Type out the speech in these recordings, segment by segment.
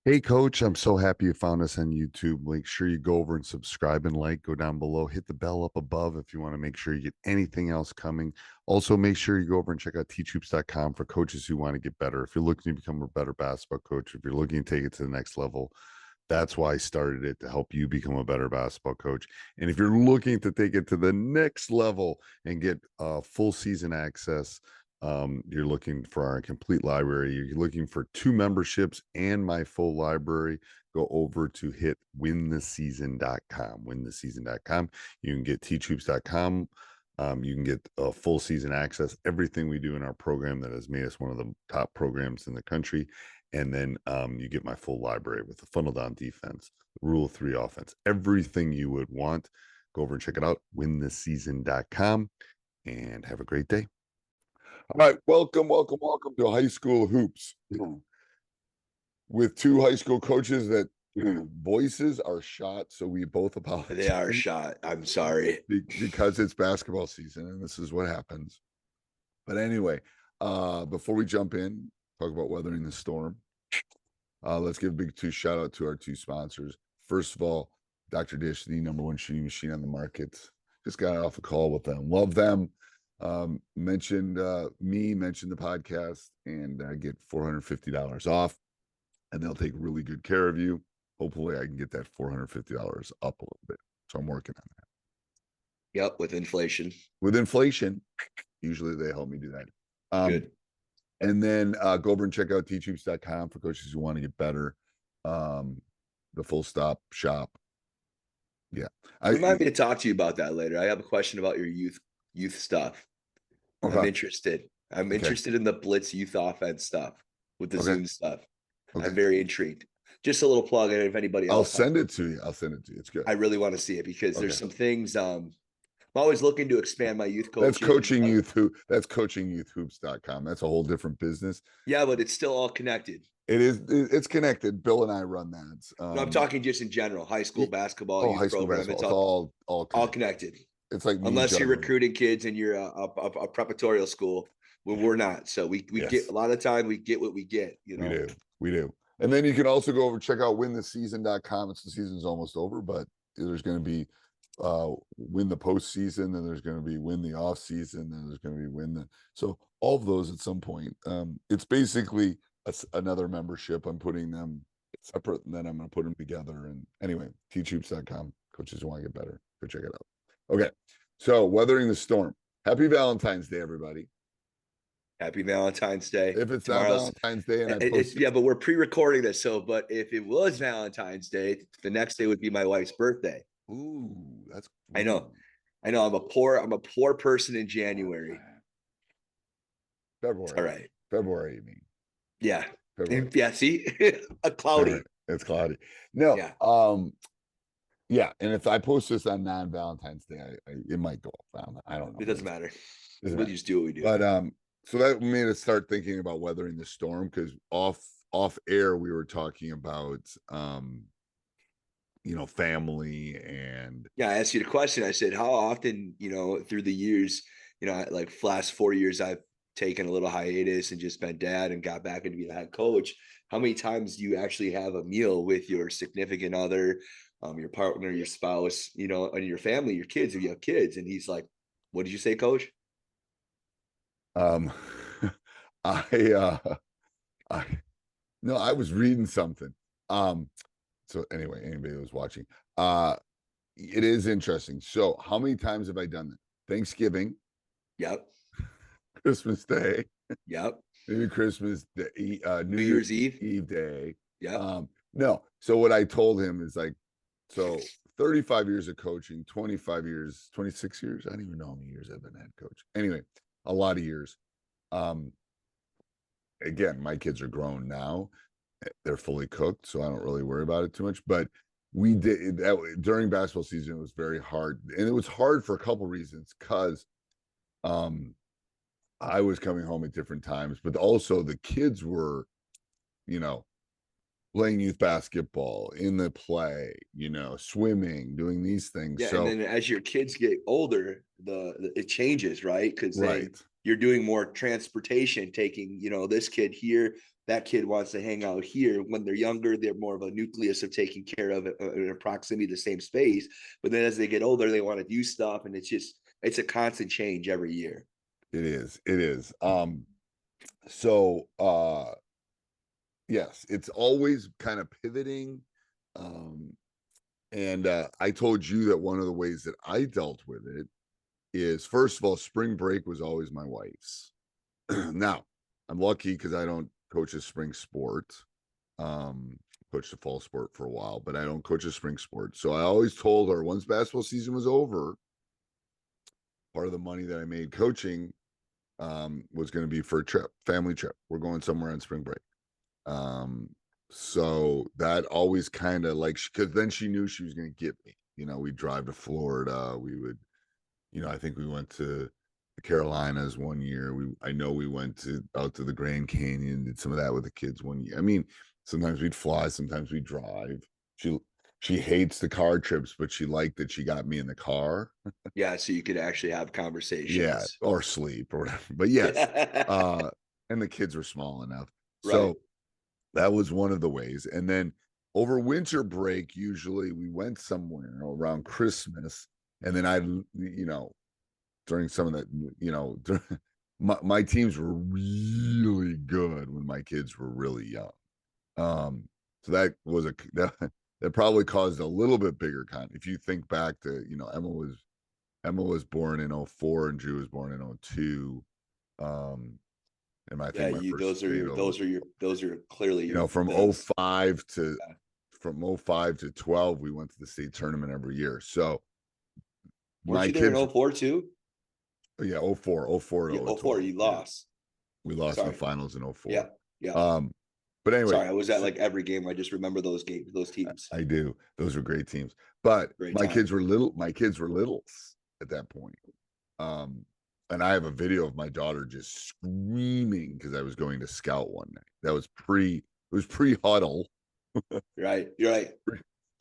Hey, Coach, I'm so happy you found us on YouTube. Make sure you go over and subscribe and like, go down below, hit the bell up above if you want to make sure you get anything else coming. Also, make sure you go over and check out teachhoops.com for coaches who want to get better. If you're looking to become a better basketball coach, if you're looking to take it to the next level, that's why I started it to help you become a better basketball coach. And if you're looking to take it to the next level and get full season access, you're looking for our complete library. You're looking for 2 memberships and my full library. Go over to hit wintheseason.com. Wintheseason.com. You can get teachhoops.com. You can get full season access, everything we do in our program that has made us one of the top programs in the country. And then you get my full library with the funnel down defense, rule of 3 offense, everything you would want. Go over and check it out, wintheseason.com, and have a great day. All right, welcome to High School Hoops with 2 high school coaches that voices are shot. So we both apologize. They are shot. I'm sorry. Because it's basketball season and this is what happens. But anyway, before we jump in, talk about weathering the storm. Let's give a big shout out to our 2 sponsors. First of all, Dr. Dish, the #1 shooting machine on the market. Just got off a call with them. Love them. Mentioned the podcast, and get $450 off, and they'll take really good care of you. Hopefully I can get that $450 up a little bit. So I'm working on that. Yep, with inflation. Usually they help me do that. Good. And then go over and check out teachhoops.com for coaches who want to get better. The full stop shop. Yeah. Remind me to talk to you about that later. I have a question about your youth stuff. Okay. I'm interested in the blitz youth offense stuff with the Zoom stuff. Okay. I'm very intrigued. Just a little plug, and if anybody else, I'll send it to you. It's good. I really want to see it because there's some things. I'm always looking to expand my youth coaching. That's coaching youth coachingyouthhoops.com. That's a whole different business. Yeah, but it's still all connected. It is. It's connected. Bill and I run that. No, I'm talking just in general, high school basketball, youth program. It's all connected. It's like unless you're recruiting kids and you're a preparatory school, when we're not. So we get a lot of time. We get what we get. You know, we do. And then you can also go over check out wintheseason.com. The season's almost over, but there's going to be win the postseason, and there's going to be win the off season, and there's going to be so all of those at some point. It's basically another membership. I'm putting them separate, and then I'm going to put them together. And anyway, teachhoops.com. Coaches want to get better. Go check it out. Okay, so weathering the storm. Happy Valentine's Day, everybody. Happy Valentine's Day. If it's not Valentine's Day, and yeah, but we're pre-recording this. So, but if it was Valentine's Day, the next day would be my wife's birthday. Ooh, that's. I know. I'm a poor person in January. February. All right. February, you mean? Yeah. February. Yeah. See, a cloudy. It's cloudy. No. Yeah. Yeah, and if I post this on non-Valentine's Day, it might go off. I don't know. It doesn't matter. We'll just do what we do. But so that made us start thinking about weathering the storm, because off air we were talking about family. And yeah, I asked you the question. I said, how often, through the years, like last 4 years, I've taken a little hiatus and just been dad and got back into being a head coach. How many times do you actually have a meal with your significant other, your partner, your spouse, and your family, your kids, if you have kids? And he's like, what did you say, coach? I was reading something. So anyway, anybody who was watching, it is interesting. So how many times have I done that? Thanksgiving. Yep. Christmas Day. Yep. Maybe Christmas Day, New Year's Eve Day. Yeah. No. So what I told him is like, so 35 years of coaching, 25 years, 26 years. I don't even know how many years I've been head coach. Anyway, a lot of years. Again, my kids are grown now. They're fully cooked, so I don't really worry about it too much. But we did that during basketball season. It was very hard, and it was hard for a couple reasons, because I was coming home at different times, but also the kids were, playing youth basketball, in the play, swimming, doing these things. Yeah, so, and then as your kids get older, it changes, right? Because right. You're doing more transportation, taking, this kid here, that kid wants to hang out here. When they're younger, they're more of a nucleus of taking care of it in a proximity to the same space. But then as they get older, they want to do stuff, and it's a constant change every year. It is. It is. So yes, it's always kind of pivoting. Um, and I told you that one of the ways that I dealt with it is, first of all, spring break was always my wife's. Now, I'm lucky because I don't coach a spring sport. Coached a fall sport for a while, but I don't coach a spring sport. So I always told her, once basketball season was over, part of the money that I made coaching was going to be for a trip, family trip. We're going somewhere on spring break. So that always kind of like, because then she knew she was going to get me. You know, we'd drive to Florida. We would, you know, I think we went to the Carolinas one year. I know we went out to the Grand Canyon, did some of that with the kids one year. I mean, sometimes we'd fly, sometimes we'd drive. She hates the car trips, but she liked that she got me in the car. Yeah, so you could actually have Yeah, conversations. or sleep or whatever. But yes, and the kids were small enough. Right. So that was one of the ways. And then over winter break, usually we went somewhere around Christmas. And then you know, during some of that, you know, my teams were really good when my kids were really young. So that was that probably caused a little bit bigger if you think back to, you know, Emma was born in 04 and Drew was born in 02. And I Yeah, think my you first state over, those are clearly you your know, from the 05 to yeah. 12, we went to the state tournament every year. So Weren't my you there in kids, 04 too? yeah, 04 Yeah, to 04, 012. you Yeah. lost. We lost in the Sorry. finals in Yeah. 04. Yeah. Um, but anyway, Sorry, I was at like every game. I just remember those games, those teams. I do. Those were great teams. But Great my time. kids were little, littles at that point. Um, and I have a video of my daughter just screaming because I was going to scout one night. That was it was pre-huddle, Right. You're right.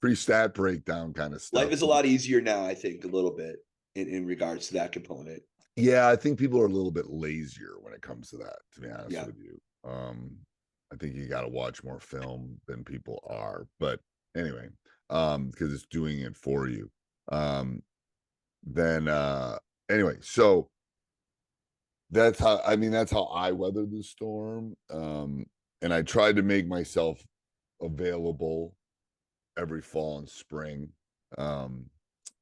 pre-stat breakdown kind of Life stuff. is a lot easier now, I think, a little bit in regards to that component. Yeah, I think people are a little bit lazier when it comes to that, to be honest Yeah. with you. I think you got to watch more film than people are. But anyway, because it's doing it for you. Then anyway, so that's how I weathered the storm. And I tried to make myself available every fall and spring. Um,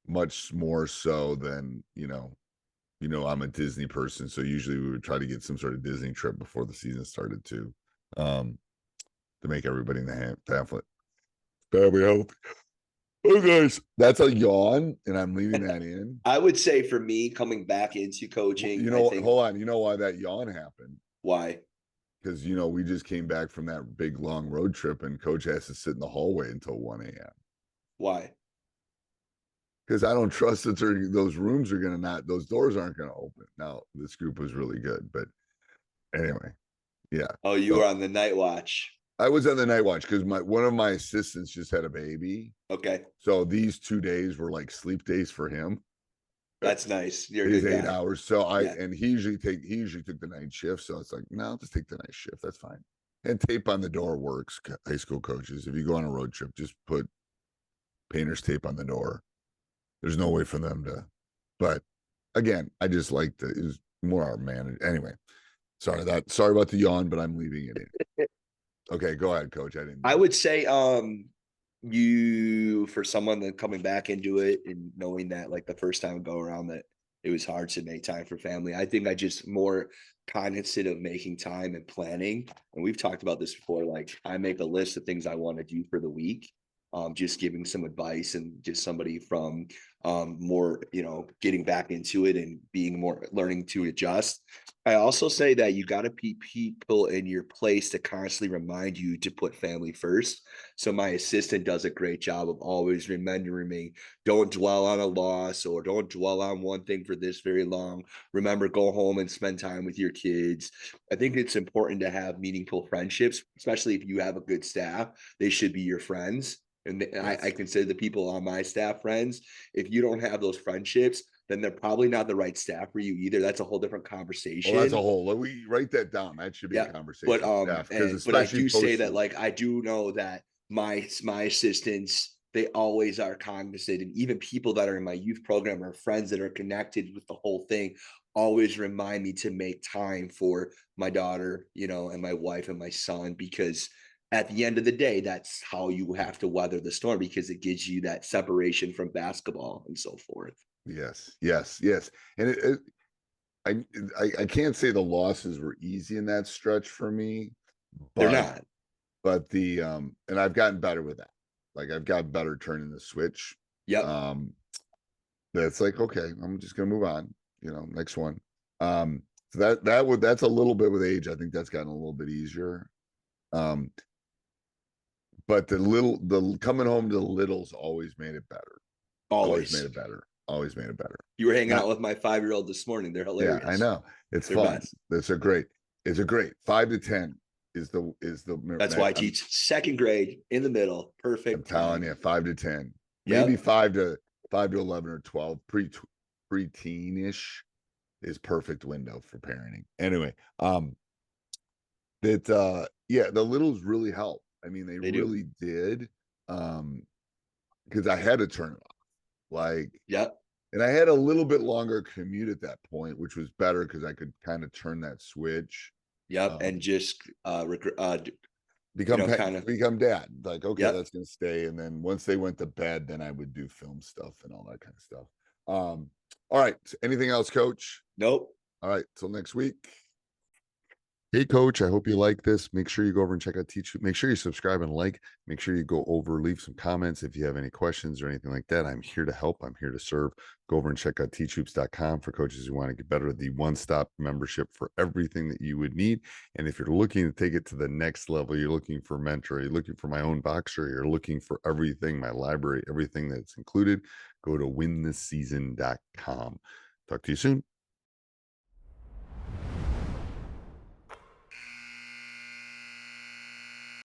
much more so than, I'm a Disney person, so usually we would try to get some sort of Disney trip before the season started too, um, to make everybody in the pamphlet family healthy. Oh, guys, that's a yawn, and I'm leaving that in. I would say for me coming back into coaching, You I know, think hold on. You know why that yawn happened? why? Because we just came back from that big long road trip, and Coach has to sit in the hallway until 1 a.m. Why? Because I don't trust that those rooms are gonna not those doors aren't gonna open. Now this group was really good, but anyway, yeah. Oh, you So were on the night watch. I was on the night watch because one of my assistants just had a baby. Okay. So these 2 days were like sleep days for him. That's nice. You're a His good 8 guy. hours. So Yeah. he usually took the night shift. So it's like, no, I'll just take the night shift. That's fine. And tape on the door works. High school coaches, if you go on a road trip, just put painter's tape on the door. There's no way for them to. But again, I just like it was more our manager. Anyway, sorry about the yawn, but I'm leaving it in. Okay, go ahead, coach. I didn't. I would say you for someone that coming back into it and knowing that like the first time go around that it was hard to make time for family. I think I just more cognizant of making time and planning. And we've talked about this before. Like I make a list of things I want to do for the week. Just giving some advice and just somebody from more, getting back into it and being more learning to adjust. I also say that you got to be people in your place to constantly remind you to put family first. So my assistant does a great job of always remembering me, don't dwell on a loss or don't dwell on one thing for this very long. Remember, go home and spend time with your kids. I think it's important to have meaningful friendships, especially if you have a good staff. They should be your friends. And Yes. I consider the people on my staff friends. If you don't have those friendships, then they're probably not the right staff for you either. That's a whole different Well, that's a conversation. whole. We write that down. That should be a Yeah. But conversation with staff because but I especially do say post that, season. like, I do know that my assistants, they always are cognizant, and even people that are in my youth program or friends that are connected with the whole thing always remind me to make time for my daughter, and my wife and my son, because at the end of the day, that's how you have to weather the storm, because it gives you that separation from basketball and so forth. Yes, yes, yes. And I, I can't say the losses were easy in that stretch for me, They're but not. the and I've gotten better with that. Like I've got better turning the switch. Yep. Um that's like okay, I'm just gonna move on, next one. Um so that's a little bit with age. I think that's gotten a little bit easier. Um but the coming home to the littles always made it better. Always made Always. it better. Always made it better. You were hanging Not out with my 5-year-old this morning. They're Yeah, I hilarious. know. It's They're fun. best. It's a great 5 to 10 That's why I I'm teach second grade in the middle. Perfect telling time. you 5 to 10, maybe Yep. 5 to 11 or 12 preteenish is perfect window for parenting. Anyway, that yeah, the littles really help. I mean, they They do. really did. Because I had to turn it off. Like, Yep. and I had a little bit longer commute at that point, which was better because I could kind of turn that switch. Yep. And Um, just, kind of, become dad. Like, okay, yep. that's gonna stay. And then once they went to bed, then I would do film stuff and all that kind of stuff. All right. Anything else, coach? Nope. All right, till next week. Hey, coach, I hope you like this. Make sure you go over and check out Teach. Make sure you subscribe and like. Make sure you go over, leave some comments if you have any questions or anything like that. I'm here to help. I'm here to serve. Go over and check out teachhoops.com for coaches who want to get better. The one-stop membership for everything that you would need. And if you're looking to take it to the next level, you're looking for a mentor, you're looking for my own boxer, you're looking for everything, my library, everything that's included, go to wintheseason.com. Talk to you soon.